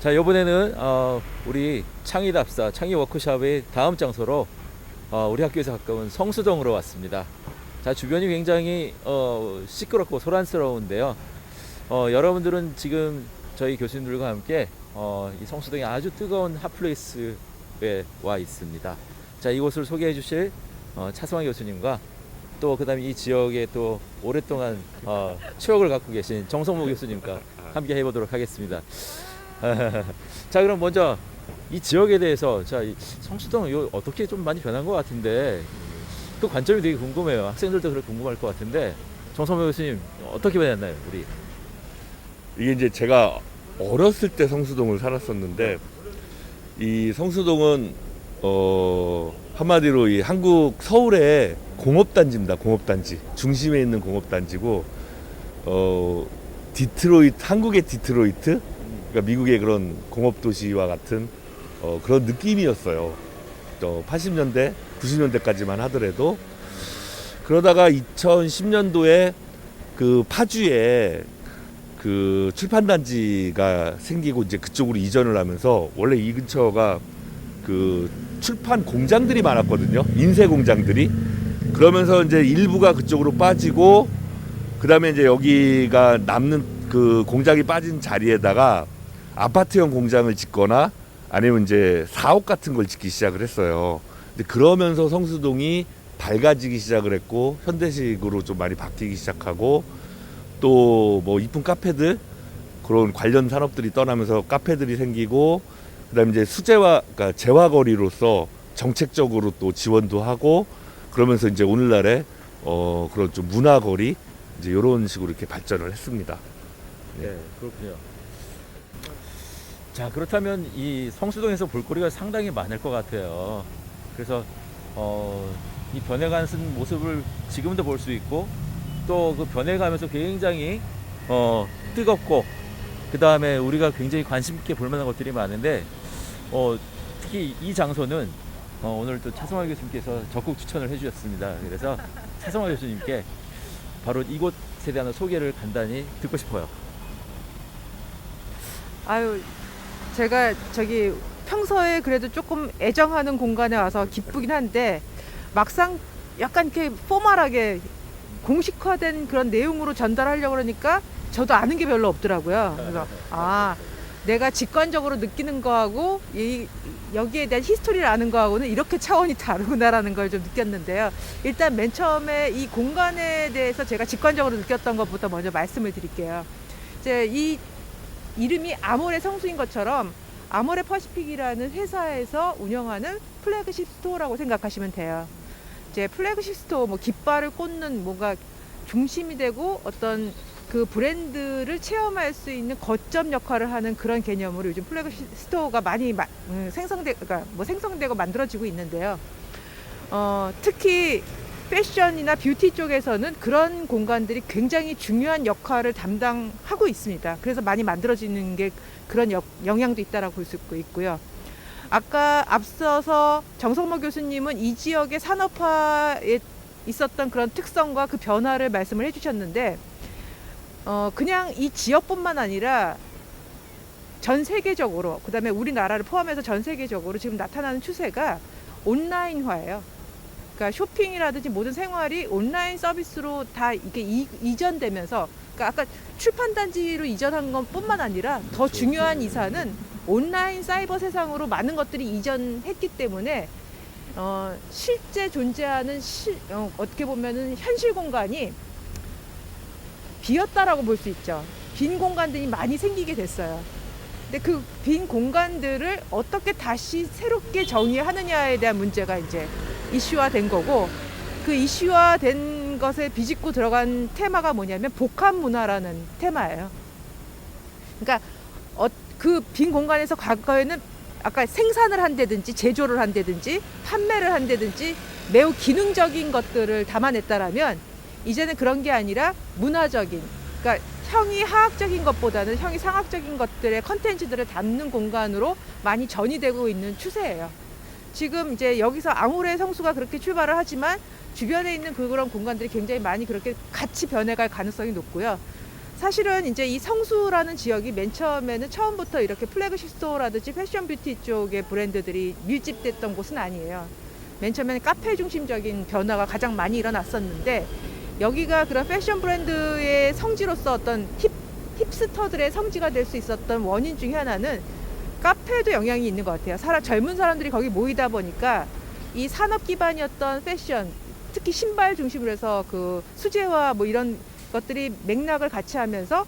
자, 이번에는 우리 창의답사, 창의 워크숍의 다음 장소로 우리 학교에서 가까운 성수동으로 왔습니다. 자, 주변이 굉장히 시끄럽고 소란스러운데요. 여러분들은 지금 저희 교수님들과 함께 이 성수동의 아주 뜨거운 핫플레이스에 와 있습니다. 자, 이곳을 소개해 주실 차승환 교수님과 또 그다음에 이 지역에 또 오랫동안 추억을 갖고 계신 정성모 교수님과 함께 해보도록 하겠습니다. 자, 그럼 먼저 이 지역에 대해서, 자, 이 성수동 요 어떻게 좀 많이 변한 것 같은데 그 관점이 되게 궁금해요. 학생들도 그렇게 궁금할 것 같은데 정성모 교수님 어떻게 변했나요, 우리? 이게 이제 제가 어렸을 때 성수동을 살았었는데, 이 성수동은 한마디로 이 한국 서울의 공업단지입니다. 공업단지 중심에 있는 공업단지고, 디트로이트, 한국의 디트로이트, 그러니까 미국의 그런 공업도시와 같은 그런 느낌이었어요. 80년대, 90년대까지만 하더라도. 그러다가 2010년도에 그 파주에 그 출판단지가 생기고 이제 그쪽으로 이전을 하면서, 원래 이 근처가 그 출판 공장들이 많았거든요. 인쇄 공장들이. 그러면서 이제 일부가 그쪽으로 빠지고, 그 다음에 이제 여기가 남는 그 공장이 빠진 자리에다가 아파트형 공장을 짓거나 아니면 이제 사옥 같은 걸 짓기 시작을 했어요. 근데 그러면서 성수동이 밝아지기 시작을 했고, 현대식으로 좀 많이 바뀌기 시작하고, 또 뭐 이쁜 카페들, 그런 관련 산업들이 떠나면서 카페들이 생기고, 그다음에 이제 수제화, 그러니까 재화거리로서 정책적으로 또 지원도 하고, 그러면서 이제 오늘날에 그런 좀 문화거리, 이제 이런 식으로 이렇게 발전을 했습니다. 네, 그렇군요. 자, 그렇다면 이 성수동에서 볼거리가 상당히 많을 것 같아요. 그래서 이 변해가는 모습을 지금도 볼 수 있고, 또 그 변해가면서 굉장히 뜨겁고, 그 다음에 우리가 굉장히 관심 있게 볼 만한 것들이 많은데, 특히 이 장소는 오늘 또 차승환 교수님께서 적극 추천을 해주셨습니다. 그래서 차승환 교수님께 바로 이곳에 대한 소개를 간단히 듣고 싶어요. 아유, 제가 저기 평소에 그래도 조금 애정하는 공간에 와서 기쁘긴 한데, 막상 약간 이렇게 포멀하게 공식화된 그런 내용으로 전달하려고 그러니까 저도 아는 게 별로 없더라고요. 그래서 내가 직관적으로 느끼는 거하고 여기에 대한 히스토리를 아는 거하고는 이렇게 차원이 다르구나라는 걸 좀 느꼈는데요. 일단 맨 처음에 이 공간에 대해서 제가 직관적으로 느꼈던 것부터 먼저 말씀을 드릴게요. 이제 이 이름이 아모레 성수인 것처럼 아모레 퍼시픽이라는 회사에서 운영하는 플래그십 스토어라고 생각하시면 돼요. 이제 플래그십 스토어, 뭐 깃발을 꽂는 뭔가 중심이 되고 어떤 그 브랜드를 체험할 수 있는 거점 역할을 하는 그런 개념으로 요즘 플래그십 스토어가 많이 생성되고 만들어지고 있는데요. 특히 패션이나 뷰티 쪽에서는 그런 공간들이 굉장히 중요한 역할을 담당하고 있습니다. 그래서 많이 만들어지는 게 그런 영향도 있다라고 볼 수 있고요. 아까 앞서서 정성모 교수님은 이 지역의 산업화에 있었던 그런 특성과 그 변화를 말씀을 해주셨는데, 그냥 이 지역뿐만 아니라 전 세계적으로, 그 다음에 우리나라를 포함해서 전 세계적으로 지금 나타나는 추세가 온라인화예요. 그러니까 쇼핑이라든지 모든 생활이 온라인 서비스로 다 이게 이전되면서, 그러니까 아까 출판단지로 이전한 것뿐만 아니라 더 중요한 이사는 온라인 사이버 세상으로 많은 것들이 이전했기 때문에 실제 존재하는 어떻게 보면은 현실 공간이 비었다라고 볼 수 있죠. 빈 공간들이 많이 생기게 됐어요. 근데 그 빈 공간들을 어떻게 다시 새롭게 정의하느냐에 대한 문제가 이제 이슈화된 거고, 그 이슈화된 것에 비집고 들어간 테마가 뭐냐면 복합 문화라는 테마예요. 그러니까 그 빈 공간에서 과거에는 아까 생산을 한다든지 제조를 한다든지 판매를 한다든지 매우 기능적인 것들을 담아냈다라면, 이제는 그런 게 아니라 문화적인, 그러니까 형이 하학적인 것보다는 형이 상학적인 것들의 컨텐츠들을 담는 공간으로 많이 전이되고 있는 추세예요. 지금 이제 여기서 아모레 성수가 그렇게 출발을 하지만 주변에 있는 그런 공간들이 굉장히 많이 그렇게 같이 변해갈 가능성이 높고요. 사실은 이제 이 성수라는 지역이 맨 처음에는 처음부터 이렇게 플래그십 스토어라든지 패션 뷰티 쪽의 브랜드들이 밀집됐던 곳은 아니에요. 맨 처음에는 카페 중심적인 변화가 가장 많이 일어났었는데 여기가 그런 패션 브랜드의 성지로서 어떤 힙스터들의 성지가 될 수 있었던 원인 중에 하나는 카페에도 영향이 있는 것 같아요. 젊은 사람들이 거기 모이다 보니까 이 산업 기반이었던 패션, 특히 신발 중심으로 해서 그 수제화 뭐 이런 것들이 맥락을 같이 하면서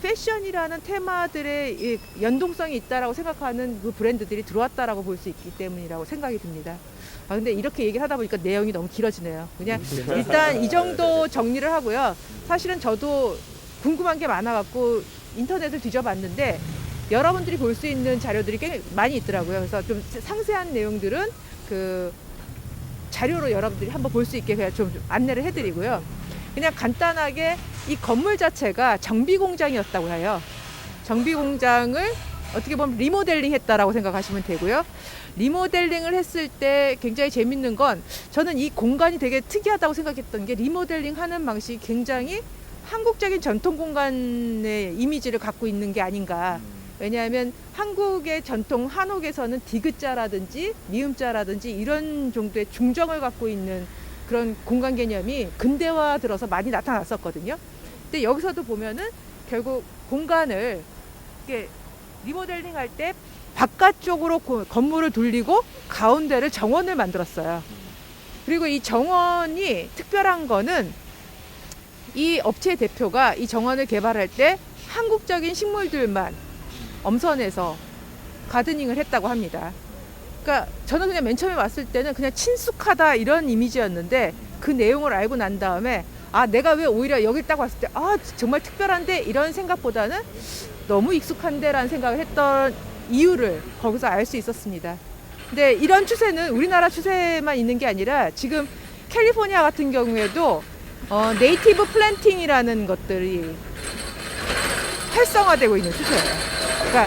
패션이라는 테마들의 이 연동성이 있다라고 생각하는 그 브랜드들이 들어왔다라고 볼 수 있기 때문이라고 생각이 듭니다. 근데 이렇게 얘기를 하다 보니까 내용이 너무 길어지네요. 그냥 일단 이 정도 정리를 하고요. 사실은 저도 궁금한 게 많아갖고 인터넷을 뒤져봤는데 여러분들이 볼 수 있는 자료들이 꽤 많이 있더라고요. 그래서 좀 상세한 내용들은 그 자료로 여러분들이 한번 볼 수 있게 그냥 좀 안내를 해드리고요. 그냥 간단하게 이 건물 자체가 정비 공장이었다고 해요. 정비 공장을 어떻게 보면 리모델링 했다라고 생각하시면 되고요. 리모델링을 했을 때 굉장히 재밌는 건 저는 이 공간이 되게 특이하다고 생각했던 게 리모델링 하는 방식이 굉장히 한국적인 전통 공간의 이미지를 갖고 있는 게 아닌가. 왜냐하면 한국의 전통 한옥에서는 디귿자라든지 미음자라든지 이런 정도의 중정을 갖고 있는 그런 공간 개념이 근대화 들어서 많이 나타났었거든요. 근데 여기서도 보면은 결국 공간을 이렇게 리모델링 할 때 바깥쪽으로 건물을 돌리고 가운데를 정원을 만들었어요. 그리고 이 정원이 특별한 거는 이 업체 대표가 이 정원을 개발할 때 한국적인 식물들만 엄선해서 가드닝을 했다고 합니다. 그러니까 저는 그냥 맨 처음에 왔을 때는 그냥 친숙하다 이런 이미지였는데 그 내용을 알고 난 다음에 내가 왜 오히려 여길 딱 왔을 때 정말 특별한데 이런 생각보다는 너무 익숙한데 라는 생각을 했던 이유를 거기서 알 수 있었습니다. 근데 이런 추세는 우리나라 추세만 있는 게 아니라 지금 캘리포니아 같은 경우에도 네이티브 플랜팅이라는 것들이 활성화되고 있는 추세예요. 그러니까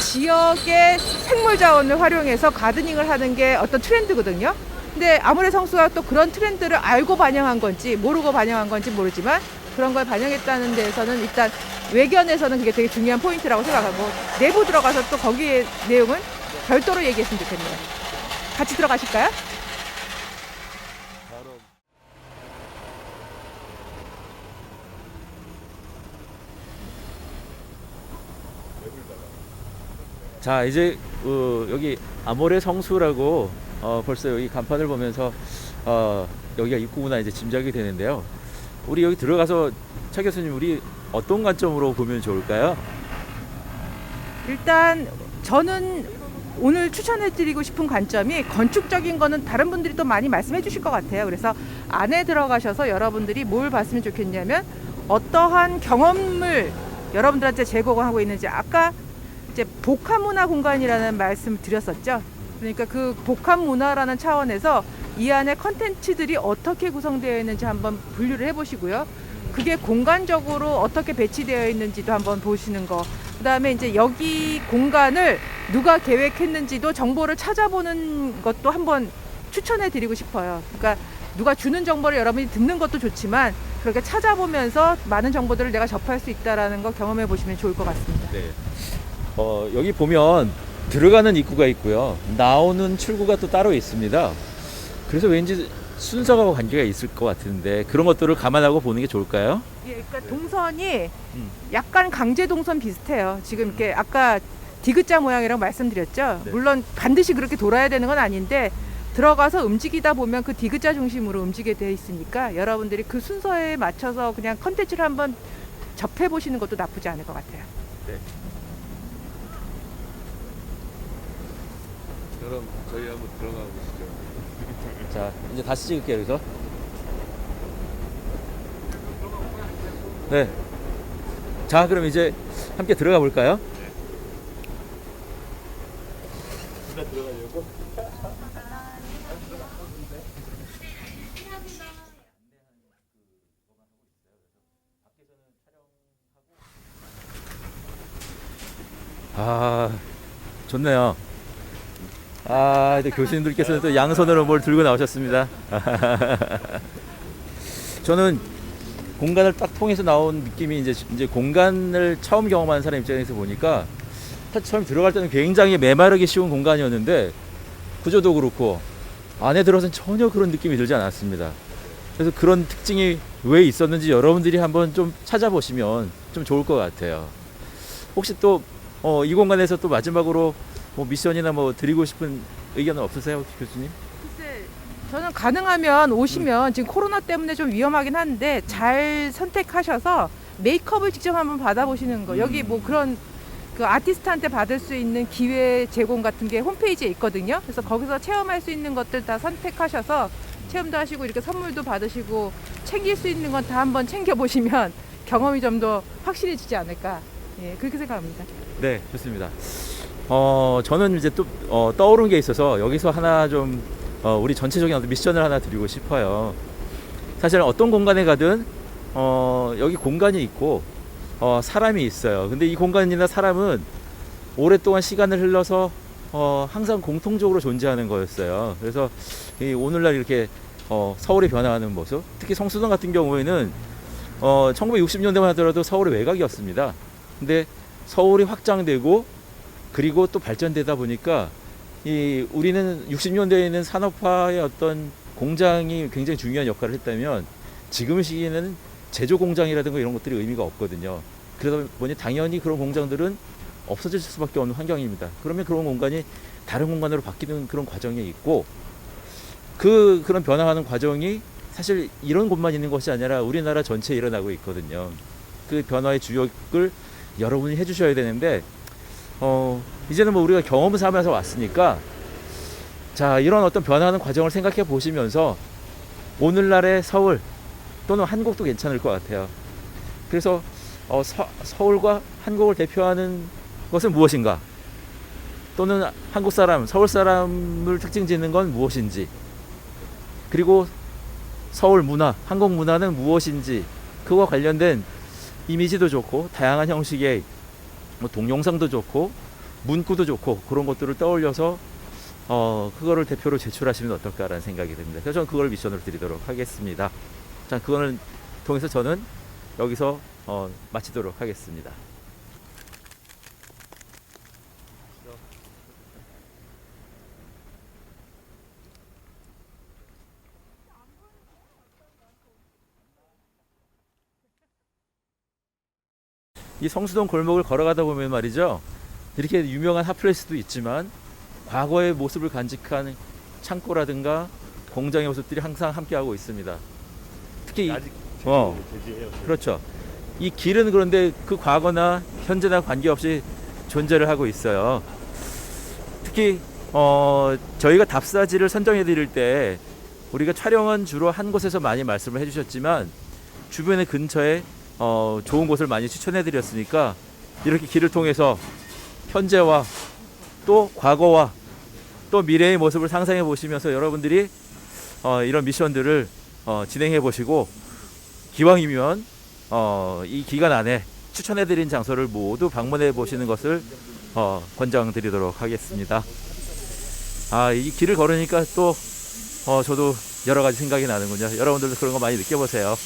지역의 생물 자원을 활용해서 가드닝을 하는 게 어떤 트렌드거든요. 근데 아모레 성수가 또 그런 트렌드를 알고 반영한 건지 모르고 반영한 건지 모르지만 그런 걸 반영했다는 데에서는 일단 외견에서는 그게 되게 중요한 포인트라고 생각하고 내부 들어가서 또 거기에 내용은 별도로 얘기했으면 좋겠네요. 같이 들어가실까요? 자, 이제 여기 아모레 성수라고 벌써 여기 간판을 보면서 여기가 입구구나 이제 짐작이 되는데요. 우리 여기 들어가서 차 교수님 우리 어떤 관점으로 보면 좋을까요? 일단 저는 오늘 추천해드리고 싶은 관점이 건축적인 거는 다른 분들이 또 많이 말씀해 주실 것 같아요. 그래서 안에 들어가셔서 여러분들이 뭘 봤으면 좋겠냐면 어떠한 경험을 여러분들한테 제공하고 있는지 아까 이제 복합문화 공간이라는 말씀을 드렸었죠. 그러니까 그 복합문화라는 차원에서 이 안에 컨텐츠들이 어떻게 구성되어 있는지 한번 분류를 해보시고요. 그게 공간적으로 어떻게 배치되어 있는지도 한번 보시는 거. 그 다음에 이제 여기 공간을 누가 계획했는지도 정보를 찾아보는 것도 한번 추천해 드리고 싶어요. 그러니까 누가 주는 정보를 여러분이 듣는 것도 좋지만 그렇게 찾아보면서 많은 정보들을 내가 접할 수 있다는 거 경험해 보시면 좋을 것 같습니다. 네. 여기 보면 들어가는 입구가 있고요. 나오는 출구가 또 따로 있습니다. 그래서 왠지 순서가 관계가 있을 것 같은데 그런 것들을 감안하고 보는 게 좋을까요? 예, 그러니까 동선이 약간 강제 동선 비슷해요. 지금 이렇게 아까 디귿자 모양이라고 말씀드렸죠. 네. 물론 반드시 그렇게 돌아야 되는 건 아닌데 들어가서 움직이다 보면 그 디귿자 중심으로 움직이게 되어 있으니까 여러분들이 그 순서에 맞춰서 그냥 컨텐츠를 한번 접해 보시는 것도 나쁘지 않을 것 같아요. 네. 그럼 저희 한번 들어가 보시죠. 자, 이제 다시 찍을게요, 여기서. 네. 자, 그럼 이제 함께 들어가 볼까요? 들어가려고? 좋네요. 이제 교수님들께서는 또 양손으로 뭘 들고 나오셨습니다. 저는 공간을 딱 통해서 나온 느낌이 이제 공간을 처음 경험하는 사람 입장에서 보니까 사실 처음 들어갈 때는 굉장히 메마르기 쉬운 공간이었는데 구조도 그렇고 안에 들어서는 전혀 그런 느낌이 들지 않았습니다. 그래서 그런 특징이 왜 있었는지 여러분들이 한번 좀 찾아보시면 좀 좋을 것 같아요. 혹시 또 이 공간에서 또 마지막으로 뭐 미션이나 뭐 드리고 싶은 의견은 없으세요, 교수님? 글쎄, 저는 가능하면 오시면 지금 코로나 때문에 좀 위험하긴 한데 잘 선택하셔서 메이크업을 직접 한번 받아보시는 거. 여기 뭐 그런 그 아티스트한테 받을 수 있는 기회 제공 같은 게 홈페이지에 있거든요. 그래서 거기서 체험할 수 있는 것들 다 선택하셔서 체험도 하시고 이렇게 선물도 받으시고 챙길 수 있는 건 다 한번 챙겨보시면 경험이 좀 더 확실해지지 않을까. 예, 그렇게 생각합니다. 네, 좋습니다. 저는 이제 또 떠오른 게 있어서 여기서 하나 좀 우리 전체적인 어떤 미션을 하나 드리고 싶어요. 사실 어떤 공간에 가든 여기 공간이 있고 사람이 있어요. 근데 이 공간이나 사람은 오랫동안 시간을 흘러서 항상 공통적으로 존재하는 거였어요. 그래서 오늘날 이렇게 서울이 변화하는 모습, 특히 성수동 같은 경우에는 1960년대만 하더라도 서울의 외곽이었습니다. 근데 서울이 확장되고 그리고 또 발전되다 보니까 우리는 60년대에는 산업화의 어떤 공장이 굉장히 중요한 역할을 했다면 지금 시기에는 제조 공장이라든가 이런 것들이 의미가 없거든요. 그러다 보니 당연히 그런 공장들은 없어질 수밖에 없는 환경입니다. 그러면 그런 공간이 다른 공간으로 바뀌는 그런 과정이 있고 그런 변화하는 과정이 사실 이런 곳만 있는 것이 아니라 우리나라 전체에 일어나고 있거든요. 그 변화의 주역을 여러분이 해주셔야 되는데 이제는 뭐 우리가 경험을 삼아서 왔으니까 자, 이런 어떤 변화하는 과정을 생각해 보시면서 오늘날의 서울 또는 한국도 괜찮을 것 같아요. 그래서 서울과 한국을 대표하는 것은 무엇인가? 또는 한국 사람, 서울 사람을 특징 짓는 건 무엇인지, 그리고 서울 문화, 한국 문화는 무엇인지, 그와 관련된 이미지도 좋고 다양한 형식의 뭐 동영상도 좋고 문구도 좋고 그런 것들을 떠올려서 그거를 대표로 제출하시면 어떨까라는 생각이 듭니다. 그래서 저는 그걸 미션으로 드리도록 하겠습니다. 자, 그거를 통해서 저는 여기서 마치도록 하겠습니다. 이 성수동 골목을 걸어가다 보면 말이죠, 이렇게 유명한 핫플레이스도 있지만 과거의 모습을 간직한 창고라든가 공장의 모습들이 항상 함께하고 있습니다. 특히 아직 제지해요. 그렇죠. 이 길은 그런데 그 과거나 현재나 관계없이 존재를 하고 있어요. 특히 저희가 답사지를 선정해 드릴 때 우리가 촬영은 주로 한 곳에서 많이 말씀을 해주셨지만 주변의 근처에 좋은 곳을 많이 추천해 드렸으니까 이렇게 길을 통해서 현재와 또 과거와 또 미래의 모습을 상상해 보시면서 여러분들이 이런 미션들을 진행해 보시고 기왕이면 이 기간 안에 추천해 드린 장소를 모두 방문해 보시는 것을 권장드리도록 하겠습니다. 이 길을 걸으니까 또 저도 여러 가지 생각이 나는군요. 여러분들도 그런 거 많이 느껴보세요.